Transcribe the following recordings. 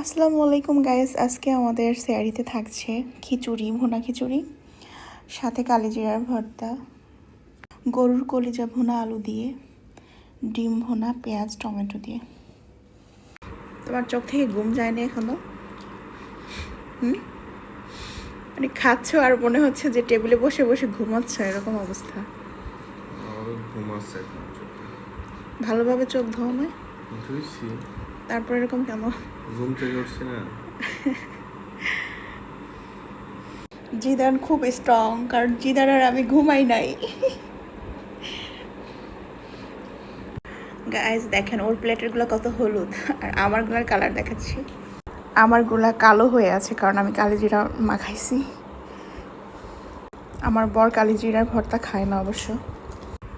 আসসালামু আলাইকুম গাইস, আজকে আমাদের সেয়ারিতে থাকছে খিচুড়ি, ভুনা খিচুড়ি, সাথে কালিজিরার ভর্তা, গরুর কলিজা ভুনা আলু দিয়ে, ডিম ভুনা, পেঁয়াজ টমেটো দিয়ে। তোমার চোখ থেকে ঘুম যায়নি এখনো? মানে খাচ্ছ আর মনে হচ্ছে যে টেবিলে বসে বসে ঘুমাচ্ছ, এরকম অবস্থা। ভালোভাবে চোখ ধোও না? তারপর এরকম কেন? ঘুম থেকে উঠছি না। জিদান খুব স্ট্রং, কারণ জিদান আর আমি ঘুমাই নাই। গাইস দেখেন ওর প্লেটেরগুলো কত হলুদ, আর আমারগুলোর কালার দেখাচ্ছি। আমারগুলা কালো হয়ে আছে কারণ আমি কালিজিরা মাখাইছি। আমার বর কালিজিরার ভর্তা খায় না অবশ্য।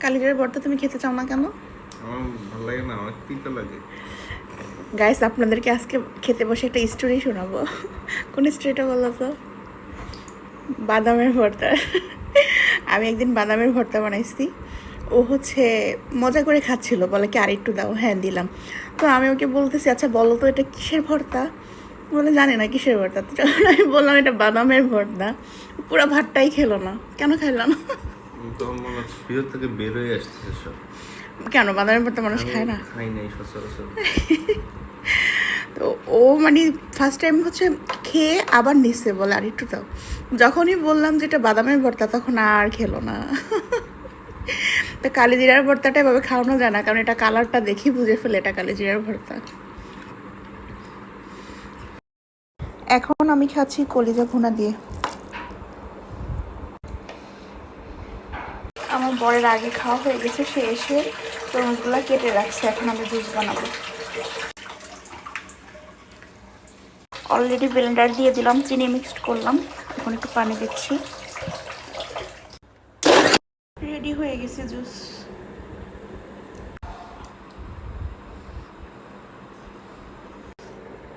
কালিজিরার ভর্তা তুমি খেতে চাও না কেন? আমার ভালো লাগে না, অনেক তিতা লাগে। গাইস আপনাদেরকে আজকে খেতে বসে একটা স্টোরি শোনাবো। কোন স্টোরিটা বলো তো? বাদামের ভর্তা। আমি একদিন বাদামের ভর্তা বানাইছি। ও হচ্ছে মজা করে খাচ্ছিল, বলে কি আর একটু দাও। হ্যাঁ দিলাম। তো আমি ওকে বলতেছি আচ্ছা বলো তো এটা কিসের ভর্তা? বলে জানি না কিসের ভর্তা। তো যখন আমি বললাম এটা বাদামের ভর্তা, পুরো ভাতটাই খেলো না। কেন খাইল না? তখন মনে হচ্ছে ভিতর থেকে বের হয়ে আসতেছে সব। কেন বাদামের ভর্তা মানুষ খায় না? খাই নাই সচরাচর। তো ও মানে ফার্স্ট টাইম হচ্ছে খেয়ে আবার নিচ্ছে, বলে আর একটু দাও। যখনই বললাম যে এটা বাদামের ভর্তা তখন আর খেলো না। তো কালিজিরার ভর্তাটা এভাবে খাওয়ানো যায় না, কারণ এটা কালারটা দেখি বুঝে ফেলে এটা কালিজিরার ভর্তা। এখন আমি খাচ্ছি কলিজা ভুনা দিয়ে। আমার বরের আগে খাওয়া হয়ে গেছে, সে এসে তরমুজগুলো কেটে রাখছে, এখন আমি জুস বানাবো। অলরেডি ব্লেন্ডার দিয়ে দিলাম, চিনি মিক্সড করলাম, এখন একটু পানি দিচ্ছি। রেডি হয়ে গেছে জুস।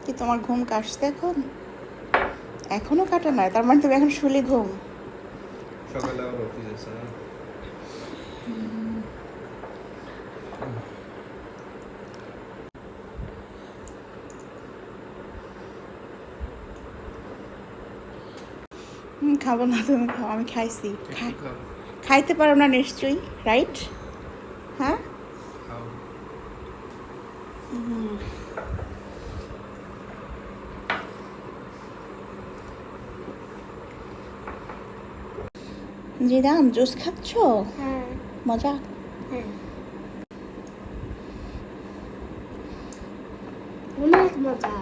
কি তোমার ঘুম কাটছে এখন? এখনো কাটা নাই, তার মানে তুমি এখন শুলি ঘুম? সকালে আবার অফিস আছে না? খাবো না, তুমি খাও, আমি খাইছি। খাইতে পারো না নিশ্চয়ই, রাইট? হ্যাঁ, জিদান জুস খাচ্ছ? হ্যাঁ মজা? হ্যাঁ অনেক মজা।